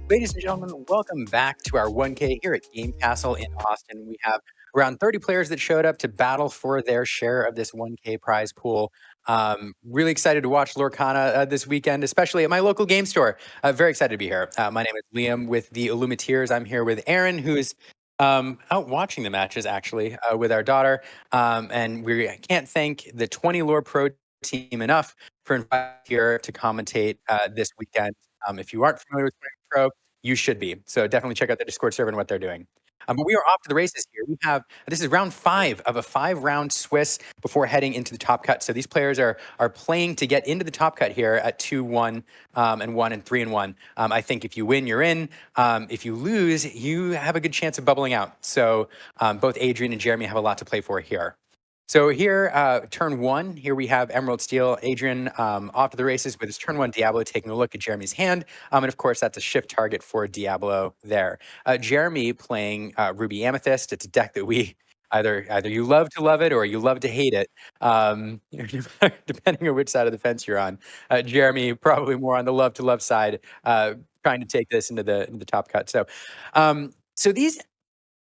Ladies and gentlemen, welcome back to our 1K here at Game Castle in Austin. We have around 30 players that showed up to battle for their share of this 1K prize pool. Really excited to watch Lorcana this weekend, especially at my local game store. Very excited to be here. My name is Liam with the Illumiteers. I'm here with Aaron, who's out watching the matches actually with our daughter. And we can't thank the 20 Lore Pro team enough for inviting us here to commentate this weekend. If you aren't familiar with 20 Pro, you should be. So definitely check out the Discord server and what they're doing. But we are off to the races here. We have this is round 5 of a 5-round Swiss before heading into the top cut. So these players are playing to get into the top cut here at 2-1 and 1 and 3 and 1. I think if you win, you're in. If you lose, you have a good chance of bubbling out. So both Adrian and Jeremy have a lot to play for here. So here, turn 1, here we have Emerald Steel. Adrian off to the races with his turn 1 Diablo, taking a look at Jeremy's hand. And of course, that's a shift target for Diablo there. Jeremy playing Ruby Amethyst. It's a deck that we either you love to love it or you love to hate it, depending on which side of the fence you're on. Jeremy probably more on the love to love side, trying to take this into the top cut. So these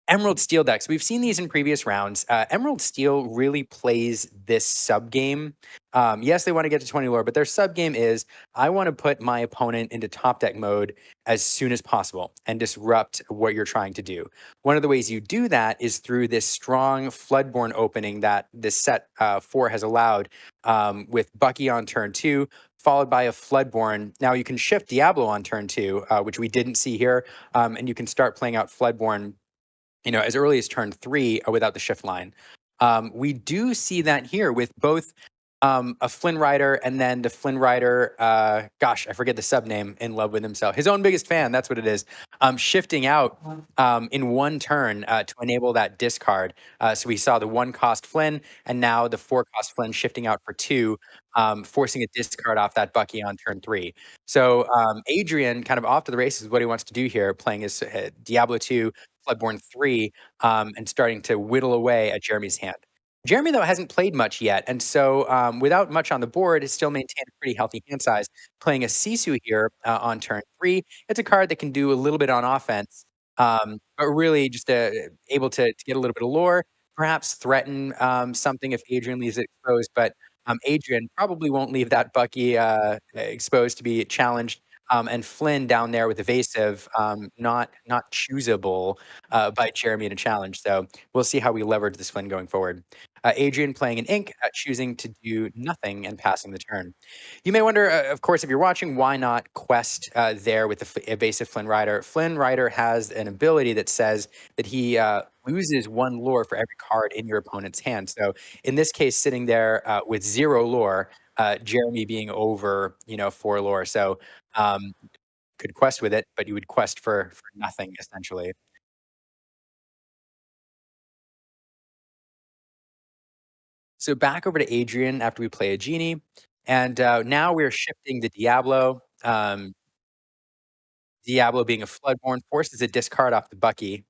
Emerald Steel decks, we've seen these in previous rounds. Emerald Steel really plays this sub game. Yes, they want to get to 20 lore, but their sub game is I want to put my opponent into top deck mode as soon as possible and disrupt what you're trying to do. One of the ways you do that is through this strong Floodborn opening that this set 4 has allowed, with Bucky on turn 2, followed by a Floodborn. Now you can shift Diablo on turn 2, which we didn't see here, and you can start playing out Floodborn as early as turn 3 without the shift line. We do see that here with both a Flynn Rider and then the Flynn Rider, gosh, I forget the sub name, in love with himself. His own biggest fan, that's what it is. Shifting out in one turn to enable that discard. So we saw the 1-cost Flynn and now the 4-cost Flynn shifting out for 2, forcing a discard off that Bucky on turn 3. So Adrian kind of off to the races what he wants to do here, playing his Diablo 2, Floodborn 3, and starting to whittle away at Jeremy's hand. Jeremy, though, hasn't played much yet, and so without much on the board, has still maintained a pretty healthy hand size. Playing a Sisu here on turn 3, it's a card that can do a little bit on offense, but really just able to get a little bit of lore, perhaps threaten something if Adrian leaves it exposed, but Adrian probably won't leave that Bucky exposed to be challenged. And Flynn down there with evasive, not choosable by Jeremy in a challenge. So we'll see how we leverage this Flynn going forward. Adrian playing an ink, choosing to do nothing and passing the turn. You may wonder, of course, if you're watching, why not quest there with the evasive Flynn Rider? Flynn Rider has an ability that says that he loses 1 lore for every card in your opponent's hand. So in this case, sitting there with 0 lore, Jeremy being over, 4 lore. So could quest with it, but you would quest for nothing essentially. So back over to Adrian after we play a genie, and now we're shifting the Diablo. Diablo being a Floodborn forces a discard off the Bucky.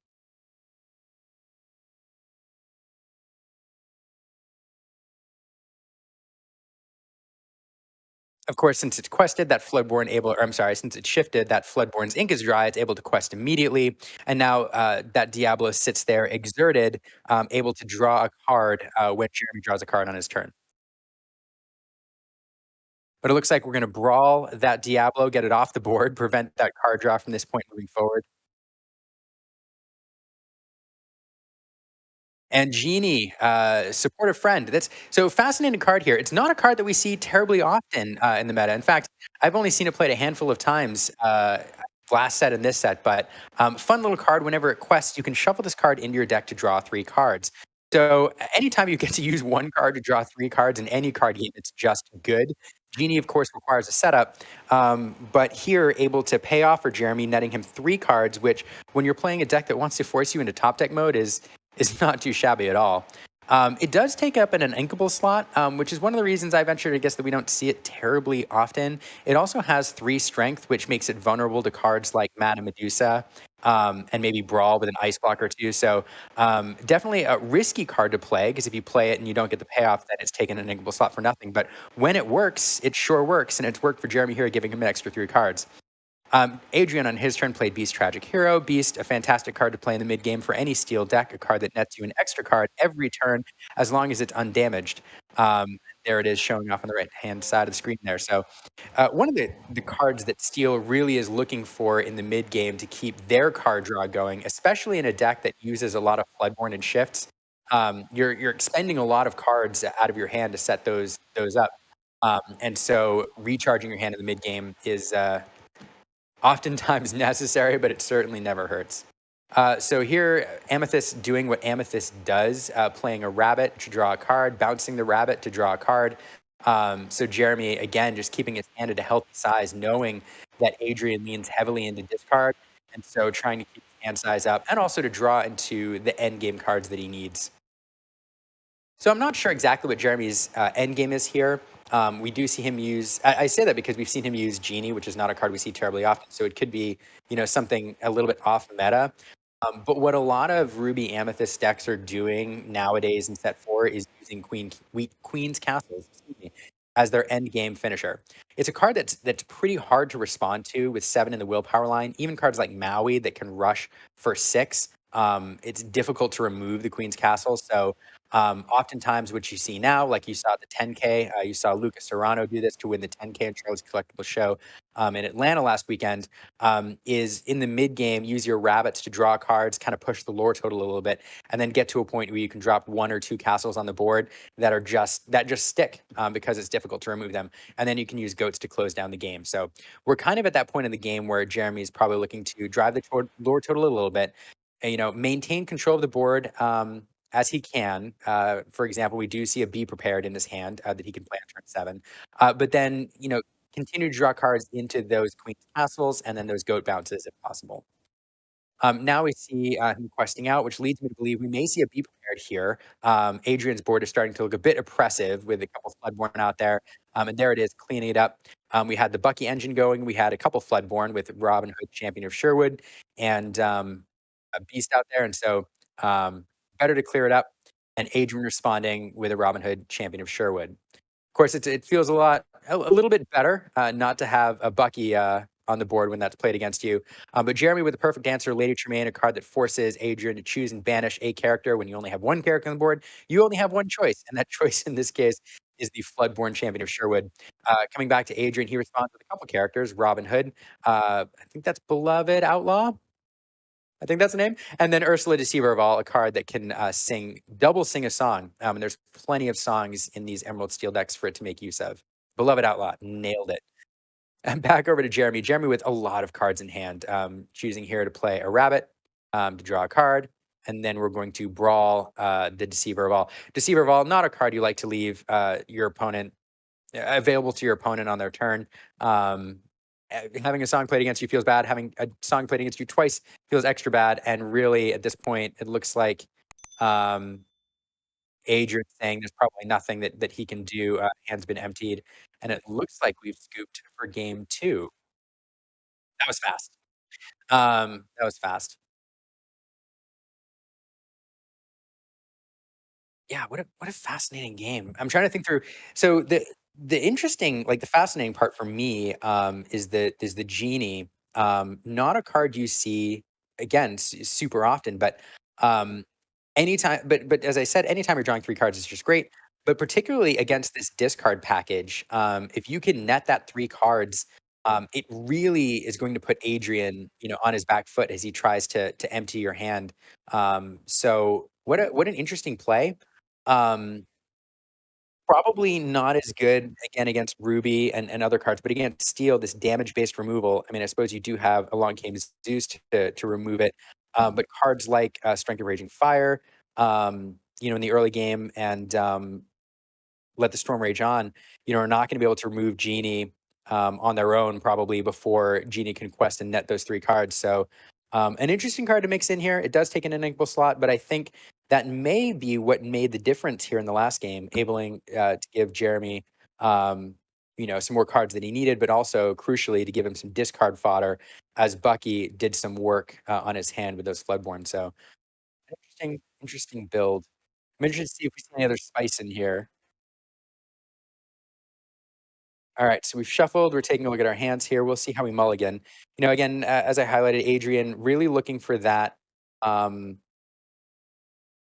Of course, since it's quested, that Floodborn able, or I'm sorry, since it's shifted, that Floodborn's ink is dry. It's able to quest immediately, and now that Diablo sits there exerted, able to draw a card when Jeremy draws a card on his turn. But it looks like we're going to brawl that Diablo, get it off the board, prevent that card draw from this point moving forward. And Genie, supportive friend. That's so fascinating card here. It's not a card that we see terribly often in the meta. In fact, I've only seen it played a handful of times. Last set and this set, but fun little card. Whenever it quests, you can shuffle this card into your deck to draw 3 cards. So anytime you get to use 1 card to draw 3 cards in any card game, it's just good. Genie, of course, requires a setup, but here able to pay off for Jeremy, netting him 3 cards, which when you're playing a deck that wants to force you into top deck mode is not too shabby at all. It does take up an inkable slot, which is one of the reasons I venture to guess that we don't see it terribly often. It also has 3 strength, which makes it vulnerable to cards like Mana Medusa, and maybe Brawl with an ice block or 2. So definitely a risky card to play, because if you play it and you don't get the payoff, then it's taken an inkable slot for nothing. But when it works, it sure works, and it's worked for Jeremy here, giving him an extra 3 cards. Adrian on his turn played Beast Tragic Hero. Beast, a fantastic card to play in the mid game for any steel deck, a card that nets you an extra card every turn as long as it's undamaged. Um, there it is showing off on the right hand side of the screen there. So one of the cards that Steel really is looking for in the mid game to keep their card draw going, especially in a deck that uses a lot of Floodborn and shifts. You're expending a lot of cards out of your hand to set those up. And so recharging your hand in the mid game is oftentimes necessary, but it certainly never hurts. So here, Amethyst doing what Amethyst does, playing a rabbit to draw a card, bouncing the rabbit to draw a card. So Jeremy, again, just keeping his hand at a healthy size, knowing that Adrian leans heavily into discard, and so trying to keep his hand size up, and also to draw into the end game cards that he needs. So I'm not sure exactly what Jeremy's end game is here. We do see him use. I say that because we've seen him use Genie, which is not a card we see terribly often. So it could be, something a little bit off meta. But what a lot of Ruby Amethyst decks are doing nowadays in set four is using Queen's Castles, excuse me, as their end game finisher. It's a card that's pretty hard to respond to with 7 in the willpower line. Even cards like Maui that can rush for 6. It's difficult to remove the Queen's Castle. So oftentimes, what you see now, like you saw at the 10K, you saw Lucas Serrano do this to win the 10K in Charlie's Collectible Show in Atlanta last weekend. Is in the mid game, use your rabbits to draw cards, kind of push the lore total a little bit, and then get to a point where you can drop 1 or 2 castles on the board that just stick because it's difficult to remove them, and then you can use goats to close down the game. So we're kind of at that point in the game where Jeremy's probably looking to drive the lore total a little bit, and, maintain control of the board. As he can. For example, we do see a Be Prepared in his hand that he can play on turn 7. But then, continue to draw cards into those Queen's Castles and then those Goat Bounces if possible. Now we see him questing out, which leads me to believe we may see a Be Prepared here. Adrian's board is starting to look a bit oppressive with a couple Floodborn out there. And there it is, cleaning it up. We had the Bucky engine going. We had a couple Floodborn with Robin Hood, Champion of Sherwood, and a Beast out there. And so better to clear it up. And Adrian responding with a Robin Hood, Champion of Sherwood. Of course, it feels a little bit better not to have a Bucky on the board when that's played against you. But Jeremy with the perfect answer, Lady Tremaine, a card that forces Adrian to choose and banish a character when you only have one character on the board. You only have one choice, and that choice in this case is the Floodborn Champion of Sherwood. Coming back to Adrian, he responds with a couple characters, Robin Hood. I think that's Beloved Outlaw. I think that's the name. And then Ursula Deceiver of All, a card that can double sing a song. And there's plenty of songs in these Emerald Steel decks for it to make use of. Beloved Outlaw, nailed it. And back over to Jeremy. Jeremy with a lot of cards in hand, choosing here to play a rabbit to draw a card. And then we're going to brawl the Deceiver of All. Deceiver of All, not a card you like to leave your opponent available to your opponent on their turn. Having a song played against you feels bad. Having a song played against you twice feels extra bad. And really, at this point, it looks like um, Adrian saying there's probably nothing that he can do. Hand's been emptied, and it looks like we've scooped for game 2. That was fast. That was fast. Yeah, what a fascinating game. I'm trying to think through. So the interesting, like the fascinating part for me, is the genie. Not a card you see again super often, but um, anytime. But as I said, anytime you're drawing 3 cards is just great. But particularly against this discard package, if you can net that 3 cards. It really is going to put Adrian, on his back foot as he tries to empty your hand. So what an interesting play. Um, Probably not as good again against Ruby and other cards, but against Steel, this damage-based removal, I mean, I suppose you do have a long game Zeus to remove it, but cards like, Strength of Raging Fire, in the early game and, Let the Storm Rage On, are not gonna be able to remove Genie, on their own probably before Genie can quest and net those 3 cards. So, an interesting card to mix in here. It does take an enable slot, but I think that may be what made the difference here in the last game, abling to give Jeremy, some more cards that he needed, but also crucially to give him some discard fodder as Bucky did some work on his hand with those Floodborn. So, interesting build. I'm interested to see if we see any other spice in here. All right, so we've shuffled. We're taking a look at our hands here. We'll see how we mulligan. Again, as I highlighted, Adrian really looking for that, um,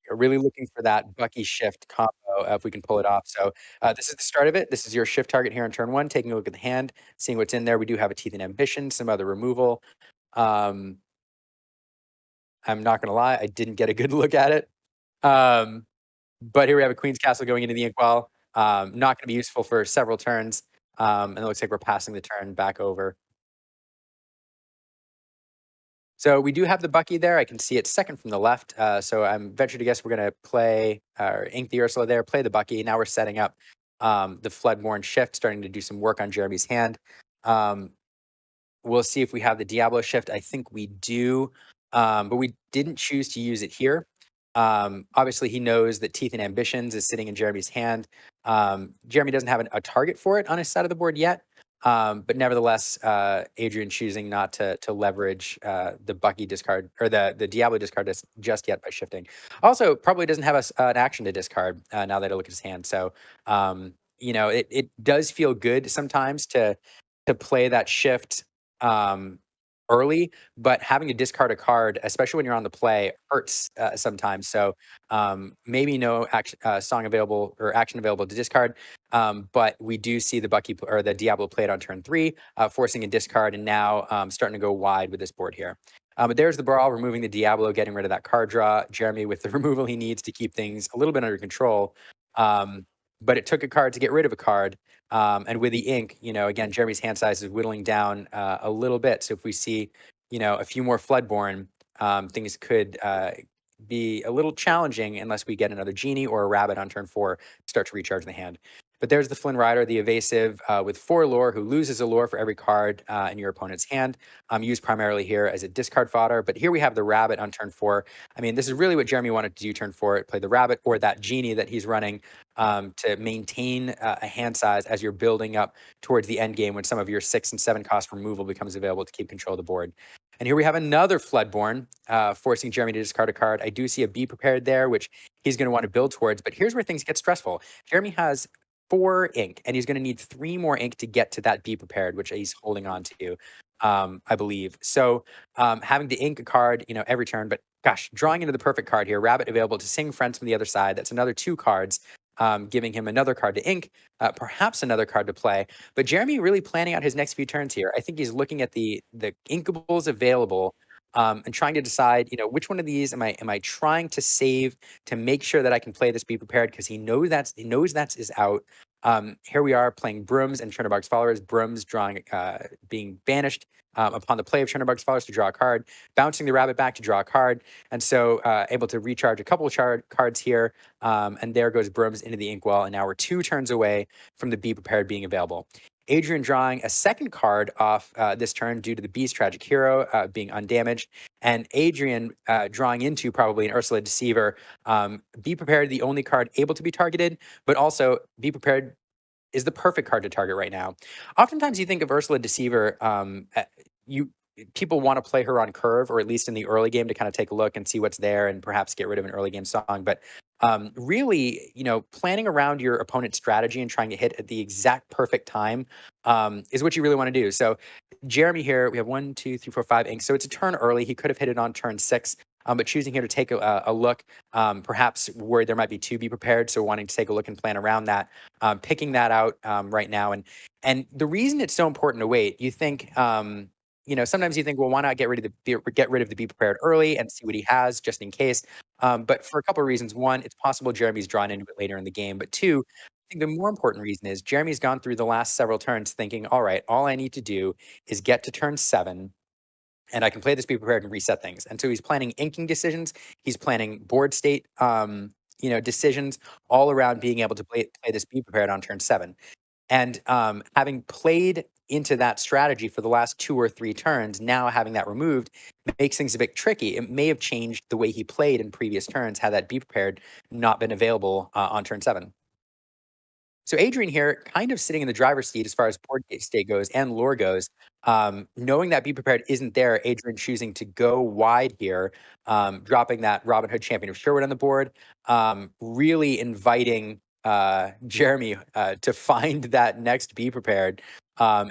really looking for that Bucky shift combo, if we can pull it off. So this is the start of it. This is your shift target here on turn one. Taking a look at the hand, seeing what's in there. We do have a Teeth and Ambition, some other removal. Um, I'm not gonna lie, I didn't get a good look at it. Um, but here we have a Queen's Castle going into the Inkwell. Not gonna be useful for several turns. And it looks like we're passing the turn back over. So we do have the Bucky there. I can see it second from the left. So I'm venture to guess we're going to play or ink the Ursula there, play the Bucky. Now we're setting up the Floodborn shift, starting to do some work on Jeremy's hand. Um, We'll see if we have the Diablo shift. I think we do, but we didn't choose to use it here. Obviously, he knows that Teeth and Ambitions is sitting in Jeremy's hand. Jeremy doesn't have a target for it on his side of the board yet, but nevertheless, Adrian choosing not to leverage the Bucky discard or the Diablo discard just yet by shifting. Also, probably doesn't have an action to discard now that I look at his hand. So, it does feel good sometimes to play that shift um, early, but having to discard a card, especially when you're on the play, hurts sometimes. So maybe no action, song available or action available to discard. But we do see the Bucky or the Diablo played on turn three, forcing a discard, and now starting to go wide with this board here. But there's the brawl, removing the Diablo, getting rid of that card draw. Jeremy with the removal he needs to keep things a little bit under control. Um, but it took a card to get rid of a card. And with the ink, again, Jeremy's hand size is whittling down a little bit. So if we see, a few more Floodborn, things could be a little challenging unless we get another Genie or a Rabbit on turn four to start to recharge the hand. But there's the Flynn Rider, the evasive with 4 lore, who loses a lore for every card in your opponent's hand. Used primarily here as a discard fodder. But here we have the Rabbit on turn four. I mean, this is really what Jeremy wanted to do turn four, play the Rabbit or that Genie that he's running to maintain a hand size as you're building up towards the end game when some of your 6 and 7 cost removal becomes available to keep control of the board. And here we have another Floodborn, forcing Jeremy to discard a card. I do see a Be Prepared there, which he's going to want to build towards. But here's where things get stressful. Jeremy has 4 ink, and he's going to need 3 more ink to get to that Be Prepared, which he's holding on to, I believe. So having to ink a card, every turn. But gosh, drawing into the perfect card here. Rabbit available to sing friends from the other side. That's another 2 cards. Giving him another card to ink, perhaps another card to play. But Jeremy really planning out his next few turns here. I think he's looking at the inkables available and trying to decide, which one of these am I trying to save to make sure that I can play this Be Prepared because he knows that's is out. Here we are playing Brooms and Chernobog's Followers. Brooms drawing, being banished upon the play of Chernobog's Followers to draw a card, bouncing the Rabbit back to draw a card, and so able to recharge a couple of cards here. And there goes Brooms into the Inkwell, and now we're 2 turns away from the Be Prepared being available. Adrian drawing a second card off this turn due to the Beast Tragic Hero being undamaged, and Adrian drawing into probably an Ursula Deceiver. Be Prepared, the only card able to be targeted, but also Be Prepared is the perfect card to target right now. Oftentimes, you think of Ursula Deceiver, you people want to play her on curve, or at least in the early game, to kind of take a look and see what's there, and perhaps get rid of an early game song. But really, planning around your opponent's strategy and trying to hit at the exact perfect time is what you really want to do. So Jeremy here, we have 1, 2, 3, 4, 5 inks. So it's a turn early. He could have hit it on turn 6. But choosing here to take a look, perhaps where there might be 2 Be Prepared, so wanting to take a look and plan around that, picking that out right now. And the reason it's so important to wait, you think, sometimes you think, well, why not get rid of the Be Prepared early and see what he has just in case. But for a couple of reasons. One, it's possible Jeremy's drawn into it later in the game. But two, I think the more important reason is Jeremy's gone through the last several turns thinking, all right, all I need to do is get to turn 7 and I can play this Be Prepared and reset things. And so he's planning inking decisions. He's planning board state, decisions all around being able to play this Be Prepared on turn 7. And having played into that strategy for the last 2 or 3 turns, now having that removed makes things a bit tricky. It may have changed the way he played in previous turns had that Be Prepared not been available on turn 7. So Adrian here, kind of sitting in the driver's seat as far as board state goes and lore goes. Knowing that Be Prepared isn't there, Adrian choosing to go wide here, dropping that Robin Hood Champion of Sherwood on the board, really inviting Jeremy to find that next be prepared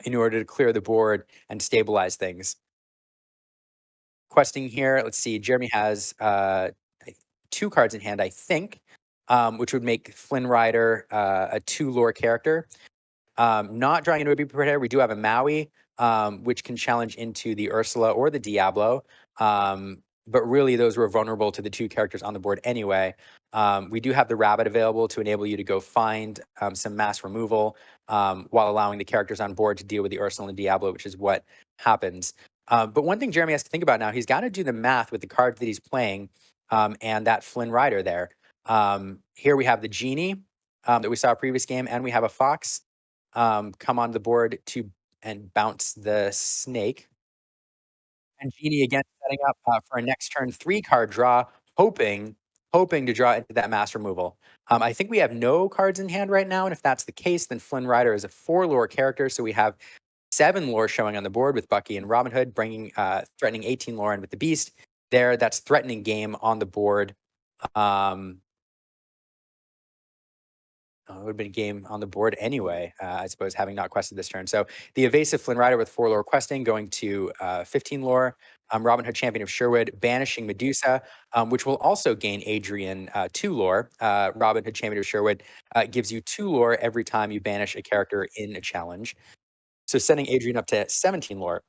in order to clear the board and stabilize things. Questing here, let's see. Jeremy has two cards in hand, I think, which would make Flynn Rider a two lore character. Not drawing into a be prepared, we do have a Maui, which can challenge into the Ursula or the Diablo. But really, those were vulnerable to the two characters on the board anyway. We do have the Rabbit available to enable you to go find some mass removal while allowing the characters on board to deal with the Ursula and Diablo, which is what happens. But one thing Jeremy has to think about now, he's got to do the math with the cards that he's playing and that Flynn Rider there. Here we have the Genie that we saw previous game, and we have a Fox come on the board to and bounce the snake. And Genie again setting up for a next turn 3 card draw, hoping to draw into that mass removal. I think we have no cards in hand right now, and if that's the case, then Flynn Rider is a 4 lore character, so we have 7 lore showing on the board with Bucky and Robin Hood, bringing threatening 18 lore in with the Beast. There, that's threatening game on the board. Um, it would have been a game on the board anyway, I suppose, having not quested this turn. So the evasive Flynn Rider with 4 lore questing, going to 15 lore. Robin Hood, Champion of Sherwood, banishing Medusa, which will also gain Adrian 2 lore. Robin Hood, Champion of Sherwood, gives you 2 lore every time you banish a character in a challenge. So sending Adrian up to 17 lore.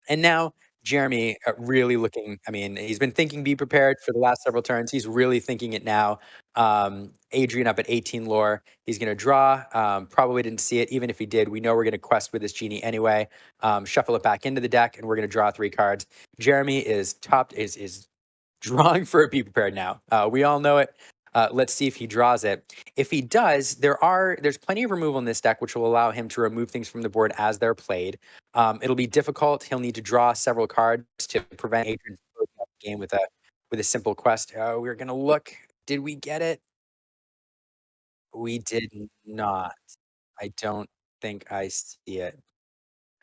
And now Jeremy really looking, I mean, he's been thinking be prepared for the last several turns. He's really thinking it now. Adrian up at 18 lore. He's going to draw. Probably didn't see it. Even if he did, we know we're going to quest with this Genie anyway. Shuffle it back into the deck, and we're going to draw 3 cards. Jeremy is topped, is drawing for a be prepared now. We all know it. Let's see if he draws it. If he does, there's plenty of removal in this deck, which will allow him to remove things from the board as they're played. It'll be difficult. He'll need to draw several cards to prevent Adrian from closing out the game with a simple quest. We're gonna look. Did we get it? We did not. I don't think I see it.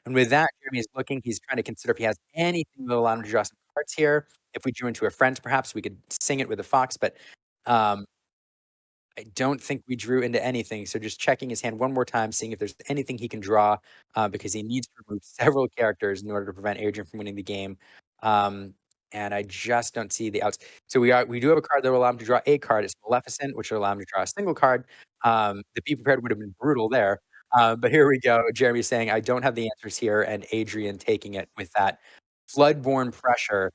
And with that, Jeremy is looking. He's trying to consider if he has anything that will allow him to draw some cards here. If we drew into a friend, perhaps we could sing it with a fox, but um, I don't think we drew into anything. So just checking his hand one more time, seeing if there's anything he can draw, because he needs to remove several characters in order to prevent Adrian from winning the game. Um, and I just don't see the outs. So we do have a card that will allow him to draw a card. It's Maleficent, which will allow him to draw a single card. The Be Prepared would have been brutal there. But here we go. Jeremy saying, I don't have the answers here, and Adrian taking it with that floodborne pressure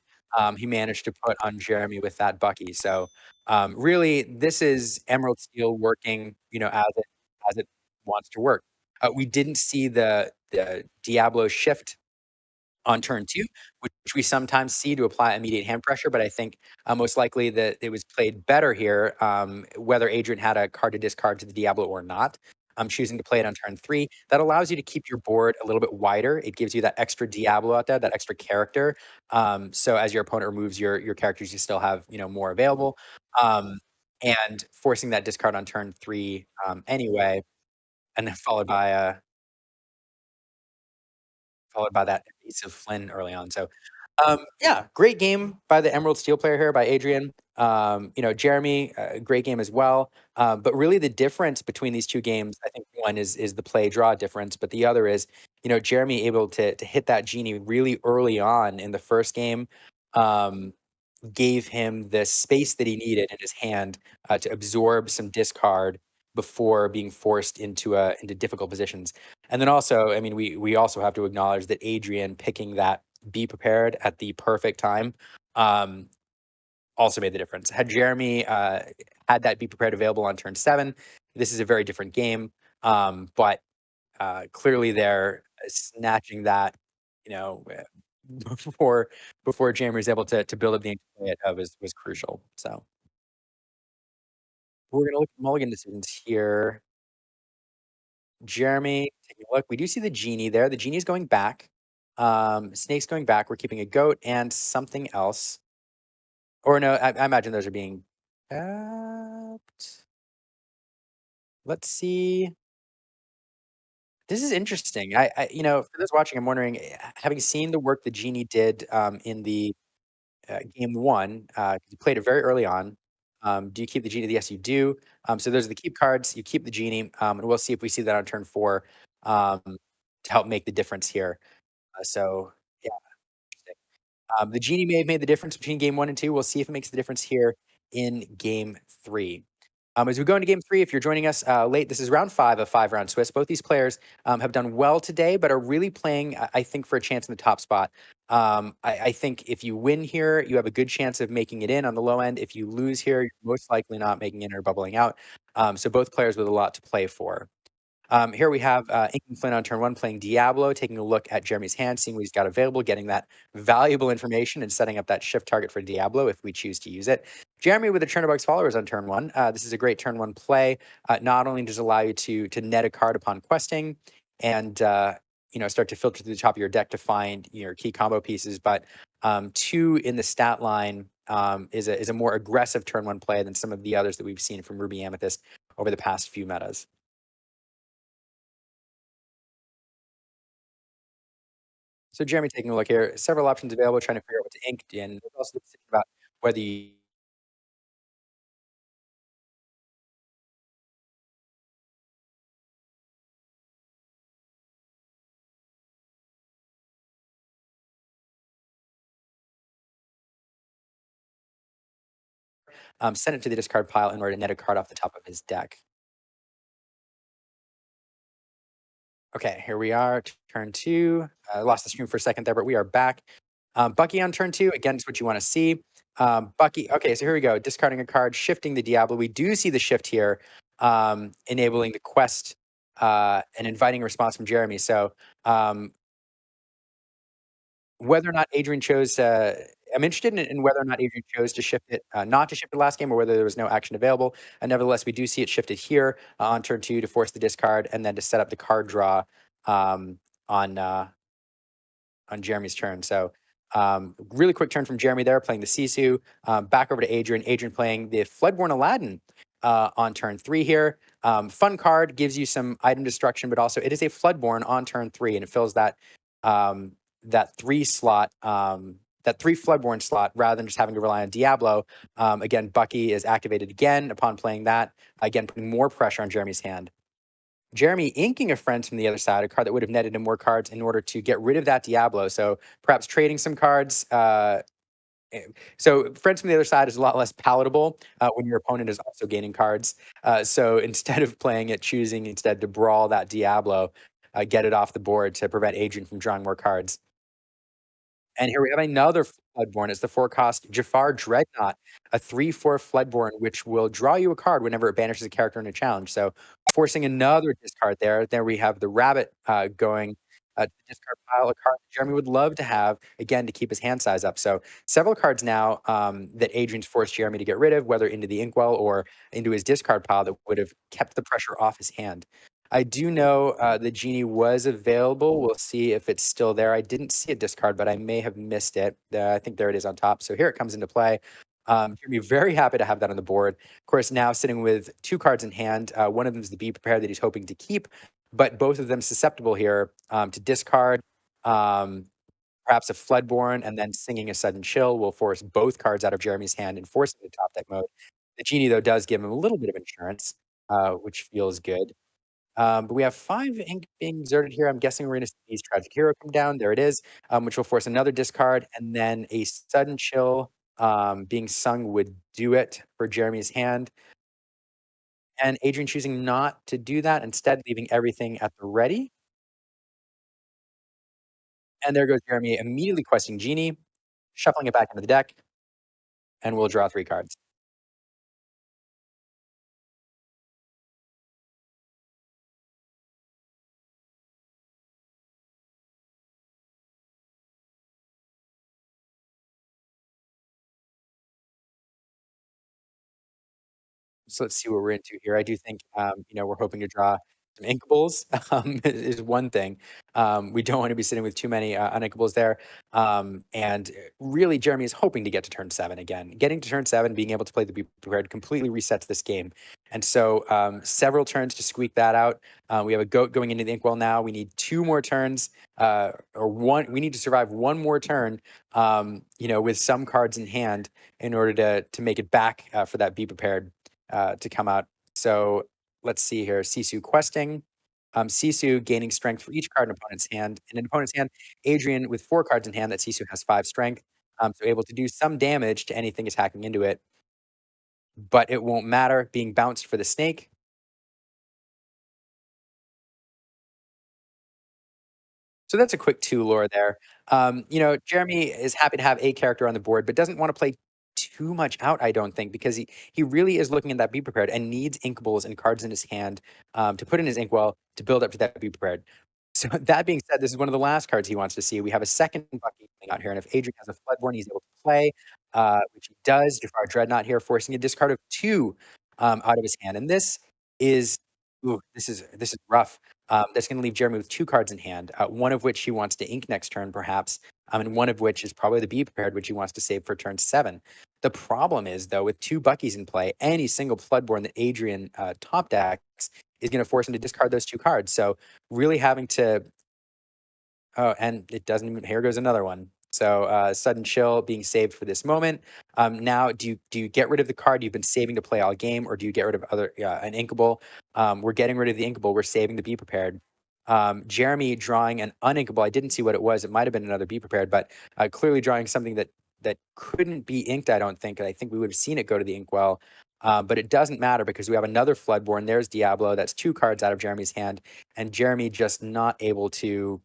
he managed to put on Jeremy with that Bucky. So really, this is Emerald Steel working, as it wants to work. We didn't see the Diablo shift on turn 2, which we sometimes see to apply immediate hand pressure, but I think, most likely that it was played better here, whether Adrian had a card to discard to the Diablo or not. I'm choosing to play it on turn 3. That allows you to keep your board a little bit wider. It gives you that extra Diablo out there, that extra character. So as your opponent removes your characters, you still have, more available. Um, and forcing that discard on turn 3, anyway, and then followed by that evasive Flynn early on. So yeah, great game by the Emerald Steel player here by Adrian. Jeremy, great game as well. But really, the difference between these two games, I think one is the play draw difference, but the other is, Jeremy able to hit that Genie really early on in the first game. Um, Gave him the space that he needed in his hand to absorb some discard before being forced into difficult positions. And then also, I mean, we also have to acknowledge that Adrian picking that be prepared at the perfect time um, also made the difference. Had Jeremy had that be prepared available on turn 7, this is a very different game. But clearly, they're snatching that, you know, before Jammer is able to build up the play it was crucial. So we're gonna look at mulligan decisions here. Jeremy, taking a look. We do see the Genie there. The Genie's going back. Snake's going back. We're keeping a goat and something else. Or no, I imagine those are being kept. Let's see. This is interesting. For those watching, I'm wondering, having seen the work the Genie did in the game one, 'cause you played it very early on. Do you keep the genie? Yes, you do. So those are the keep cards. You keep the genie, and we'll see if we see that on turn four um, to help make the difference here. Yeah, interesting. The genie may have made the difference between game one and two. We'll see if it makes the difference here in game three. As we go into game three, if you're joining us late, this is round five of five-round Swiss. Both these players have done well today, but are really playing, I think, for a chance in the top spot. I think if you win here, you have a good chance of making it in on the low end. If you lose here, you're most likely not making it or bubbling out. So both players with a lot to play for. Here we have Inking Flynn on turn one playing Diablo, taking a look at Jeremy's hand, seeing what he's got available, getting that valuable information, and setting up that shift target for Diablo if we choose to use it. Jeremy with the Chernobog's followers on turn one. This is a great turn one play. Not only does it allow you to net a card upon questing and start to filter through the top of your deck to find your key combo pieces, but two in the stat line is a more aggressive turn one play than some of the others that we've seen from Ruby Amethyst over the past few metas. So Jeremy, taking a look here, several options available, trying to figure out what to ink, and there's also the decision about whether you send it to the discard pile in order to net a card off the top of his deck. Okay, here we are, turn two. I lost the stream for a second there, but we are back. Bucky on turn two, again, it's what you want to see. Bucky, okay, so here we go. Discarding a card, shifting the Diablo. We do see the shift here, enabling the quest and inviting a response from Jeremy. So um, whether or not Adrian chose, I'm interested in whether or not Adrian chose to shift it, not to shift it last game, or whether there was no action available. Nevertheless, we do see it shifted here on turn two to force the discard, and then to set up the card draw um, on Jeremy's turn. So really quick turn from Jeremy there, playing the Sisu. Back over to Adrian. Adrian playing the Floodborn Aladdin on turn three here. Fun card, gives you some item destruction, but also it is a Floodborn on turn three, and it fills um, that three slot. That three Floodborn slot rather than just having to rely on Diablo. Again, Bucky is activated again upon playing that, again, putting more pressure on Jeremy's hand. Jeremy inking a friend from the other side, a card that would have netted him more cards in order to get rid of that Diablo. So perhaps trading some cards. So friends from the other side is a lot less palatable when your opponent is also gaining cards. So instead of playing it, choosing instead to brawl that Diablo, get it off the board to prevent Adrian from drawing more cards. And here we have another Floodborn. It's the four-cost Jafar Dreadnought, a 3/4 Floodborn, which will draw you a card whenever it banishes a character in a challenge. So forcing another discard there. There we have the Rabbit going to the discard pile, a card that Jeremy would love to have, again, to keep his hand size up. So several cards now that Adrian's forced Jeremy to get rid of, whether into the Inkwell or into his discard pile, that would have kept the pressure off his hand. I do know the genie was available. We'll see if it's still there. I didn't see a discard, but I may have missed it. I think there it is on top. So here it comes into play. You'll be very happy to have that on the board. Of course, now sitting with two cards in hand. One of them is the Be Prepared that he's hoping to keep, but both of them susceptible here to discard. Um, Perhaps a Floodborn, and then Singing a Sudden Chill will force both cards out of Jeremy's hand and force him to top deck mode. The genie, though, does give him a little bit of insurance, which feels good. But we have five ink being exerted here. I'm guessing we're going to see these Tragic Hero come down. There it is, which will force another discard, and then a Sudden Chill being sung would do it for Jeremy's hand. And Adrian choosing not to do that, instead leaving everything at the ready. And there goes Jeremy immediately questing Genie, shuffling it back into the deck, and we'll draw three cards. So let's see what we're into here. I do think, we're hoping to draw some inkables, is one thing. We don't want to be sitting with too many uninkables there. And really, Jeremy is hoping to get to turn seven again. Getting to turn seven, being able to play the Be Prepared completely resets this game. And so several turns to squeak that out. We have a goat going into the inkwell now. We need two more turns, or one. We need to survive one more turn, with some cards in hand in order to make it back for that be prepared to come out. So let's see here. Sisu questing. Sisu gaining strength for each card in opponent's hand. In an opponent's hand, Adrian with four cards in hand that Sisu has five strength. So able to do some damage to anything attacking into it, but it won't matter. Being bounced for the snake. So that's a quick two lore there. Jeremy is happy to have a character on the board, but doesn't want to play too much out, I don't think, because he really is looking at that be prepared and needs inkables and cards in his hand to put in his inkwell to build up to that be prepared. So that being said, this is one of the last cards he wants to see. We have a second Bucky coming out here, and if Adrian has a Floodborn, he's able to play, which he does. Jafar Dreadnought here, forcing a discard of two out of his hand, and is this is rough. That's going to leave Jeremy with two cards in hand, one of which he wants to ink next turn, perhaps, and one of which is probably the Be Prepared, which he wants to save for turn 7. The problem is, though, with two Buckies in play, any single Floodborn that Adrian top decks is going to force him to discard those two cards. So really having to Oh, and it doesn't even here goes another one. So, sudden chill being saved for this moment. Now, do you get rid of the card you've been saving to play all game, or do you get rid of an inkable? We're getting rid of the inkable. We're saving the be prepared. Jeremy drawing an uninkable. I didn't see what it was. It might have been another be prepared, but clearly drawing something that couldn't be inked. I don't think. I think we would have seen it go to the inkwell. But it doesn't matter because we have another Floodborn. There's Diablo. That's two cards out of Jeremy's hand, and Jeremy just not able to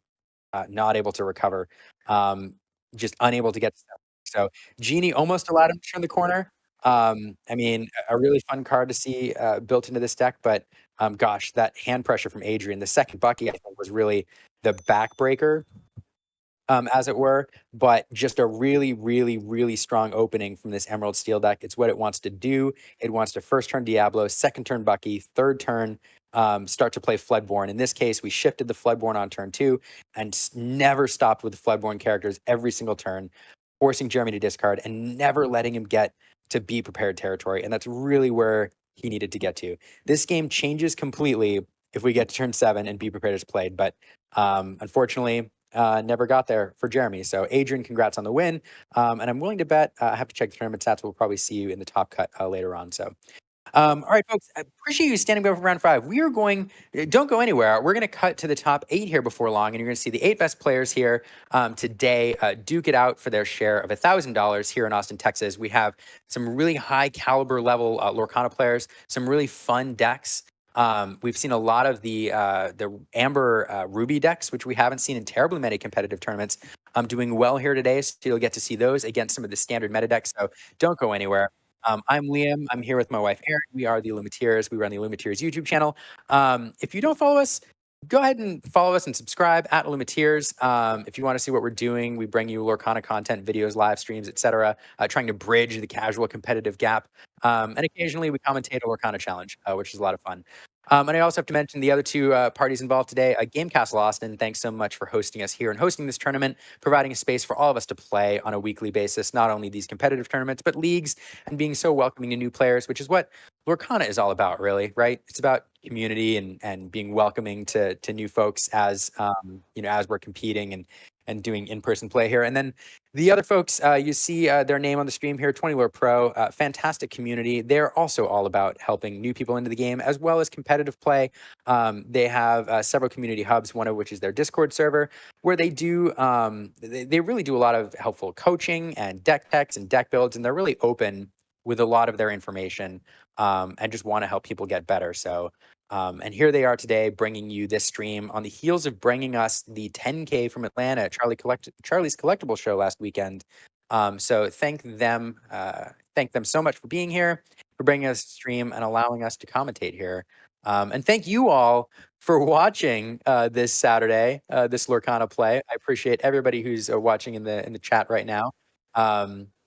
recover, um, just unable to get to stuff. So Genie almost allowed him to turn the corner. I mean, a really fun card to see built into this deck, but gosh, that hand pressure from Adrian, the second Bucky, I think, was really the backbreaker, as it were, but just a really, really, really strong opening from this Emerald Steel deck. It's what it wants to do. It wants to first turn Diablo, second turn Bucky, third turn start to play Floodborn. In this case, we shifted the Floodborn on turn 2 and never stopped with the Floodborn characters every single turn, forcing Jeremy to discard and never letting him get to be prepared territory. And that's really where he needed to get to. This game changes completely if we get to turn 7 and be prepared is played, but unfortunately, never got there for Jeremy. So, Adrian, congrats on the win. And I'm willing to bet, I have to check the tournament stats. We'll probably see you in the top cut later on. So, all right, folks, I appreciate you standing by for round 5. We are going, don't go anywhere. We're going to cut to the top 8 here before long, and you're going to see the 8 best players here today duke it out for their share of $1,000 here in Austin, Texas. We have some really high caliber level Lorcana players, some really fun decks. We've seen a lot of the Amber Ruby decks, which we haven't seen in terribly many competitive tournaments. Doing well here today, so you'll get to see those against some of the standard meta decks. So don't go anywhere. I'm Liam. I'm here with my wife, Erin. We are the Illumiteers. We run the Illumiteers YouTube channel. If you don't follow us, go ahead and follow us and subscribe at Illumiteers. If you want to see what we're doing, we bring you Lorcana content, videos, live streams, etc., trying to bridge the casual competitive gap. And occasionally we commentate a Lorcana challenge, which is a lot of fun. And I also have to mention the other two parties involved today. Game Kastle Austin, thanks so much for hosting us here and hosting this tournament, providing a space for all of us to play on a weekly basis, not only these competitive tournaments, but leagues, and being so welcoming to new players, which is what Lorcana is all about, really, right? It's about community and being welcoming to new folks as as we're competing and doing in-person play here. And then the other folks, you see their name on the stream here, 20 Lore Pro, fantastic community. They're also all about helping new people into the game as well as competitive play. They have several community hubs, one of which is their Discord server, where they really do a lot of helpful coaching and deck techs and deck builds, and they're really open with a lot of their information and just want to help people get better. So, and here they are today bringing you this stream on the heels of bringing us the 10K from Atlanta, Charlie's Collectible Show last weekend. So thank them so much for being here, for bringing us a stream and allowing us to commentate here. And thank you all for watching this Saturday, this Lorcana play. I appreciate everybody who's watching in the chat right now.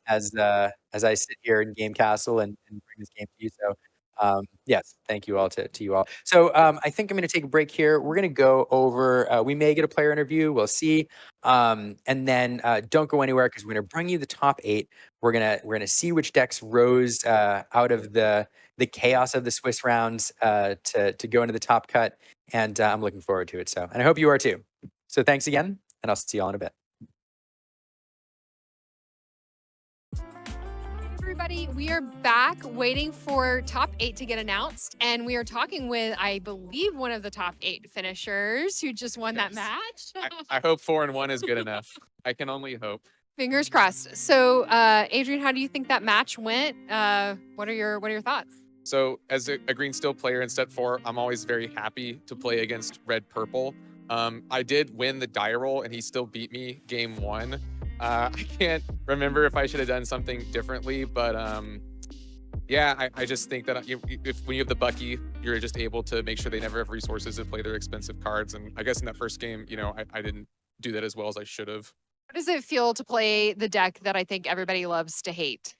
As I sit here in Game Castle and bring this game to you. So yes, thank you all to you all. So I think I'm going to take a break here. We're going to go over. We may get a player interview. We'll see. And then don't go anywhere because we're going to bring you the top 8. We're gonna see which decks rose out of the the chaos of the Swiss rounds to go into the top cut, and I'm looking forward to it. So, and I hope you are too. So thanks again, and I'll see you all in a bit. Everybody, we are back waiting for top 8 to get announced, and we are talking with, I believe, one of the top 8 finishers who just won that match. I hope 4-1 is good enough. I can only hope. Fingers crossed. So, Adrian, how do you think that match went? What are your thoughts? So as a green steel player in set 4, I'm always very happy to play against red purple. I did win the die roll and he still beat me game 1. I can't remember if I should have done something differently, but yeah, I just think that when you have the Bucky, you're just able to make sure they never have resources to play their expensive cards. And I guess in that first game, I didn't do that as well as I should have. How does it feel to play the deck that I think everybody loves to hate?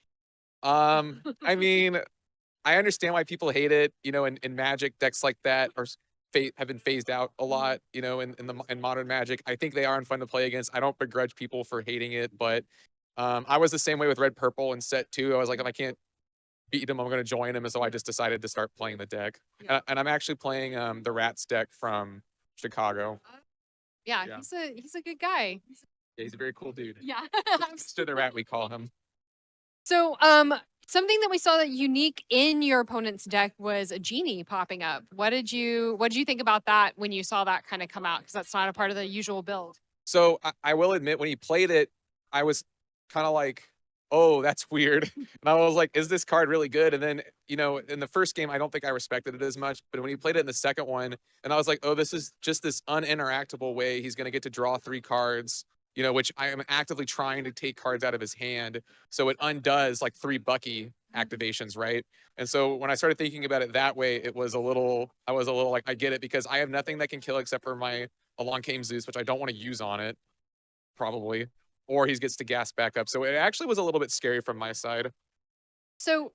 I mean, I understand why people hate it. In Magic, decks like that have been phased out a lot. In modern Magic, I think they aren't fun to play against. I don't begrudge people for hating it, but I was the same way with red purple in set 2. I was like, if I can't beat him, I'm going to join him, and so I just decided to start playing the deck. Yeah. And I'm actually playing the Rats deck from Chicago. Yeah, Yeah. he's a good guy. Yeah, he's a very cool dude. Yeah. Mr. the Rat, we call him. So, something that we saw that unique in your opponent's deck was a genie popping up. What did you think about that when you saw that kind of come out? Because that's not a part of the usual build. So I will admit, when he played it, I was kind of like, oh, that's weird. And I was like, is this card really good? And then, in the first game, I don't think I respected it as much. But when he played it in the second one, and I was like, oh, this is just this uninteractable way he's going to get to draw 3 cards, which I am actively trying to take cards out of his hand. So it undoes like 3 Bucky activations, right? And so when I started thinking about it that way, I was a little like, I get it, because I have nothing that can kill except for my Along Came Zeus, which I don't want to use on it, probably. Or he gets to gas back up. So it actually was a little bit scary from my side. So,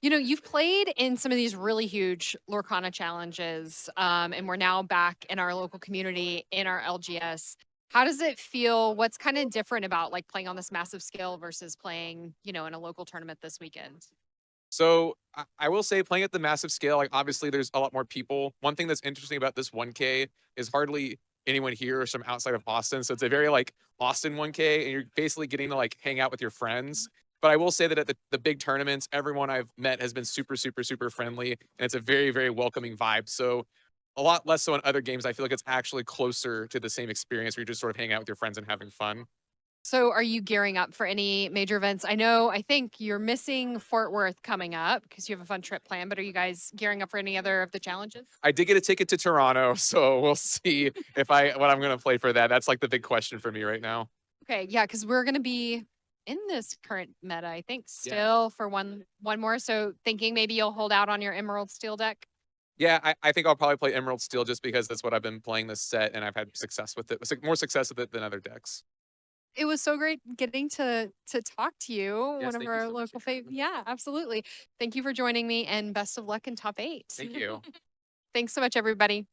you've played in some of these really huge Lorcana challenges, and we're now back in our local community in our LGS. How does it feel? What's kind of different about like playing on this massive scale versus playing, in a local tournament this weekend? So I will say, playing at the massive scale, like obviously there's a lot more people. One thing that's interesting about this 1K is hardly anyone here is from outside of Austin. So it's a very like Austin 1K, and you're basically getting to like hang out with your friends. But I will say that at the big tournaments, everyone I've met has been super, super, super friendly. And it's a very, very welcoming vibe. So a lot less so in other games, I feel like it's actually closer to the same experience where you're just sort of hanging out with your friends and having fun. So, are you gearing up for any major events? I think you're missing Fort Worth coming up because you have a fun trip planned, but are you guys gearing up for any other of the challenges? I did get a ticket to Toronto, so we'll see what I'm going to play for that. That's like the big question for me right now. Okay, yeah, because we're going to be in this current meta, I think, Yeah. still for one more. So, thinking maybe you'll hold out on your Emerald Steel deck. Yeah, I think I'll probably play Emerald Steel just because that's what I've been playing this set, and I've had success with it. More success with it than other decks. It was so great getting to talk to you, Yes, one of thank you our so much, local Adrian. fav. Yeah, absolutely. Thank you for joining me, and best of luck in top 8. Thank you. Thanks so much, everybody.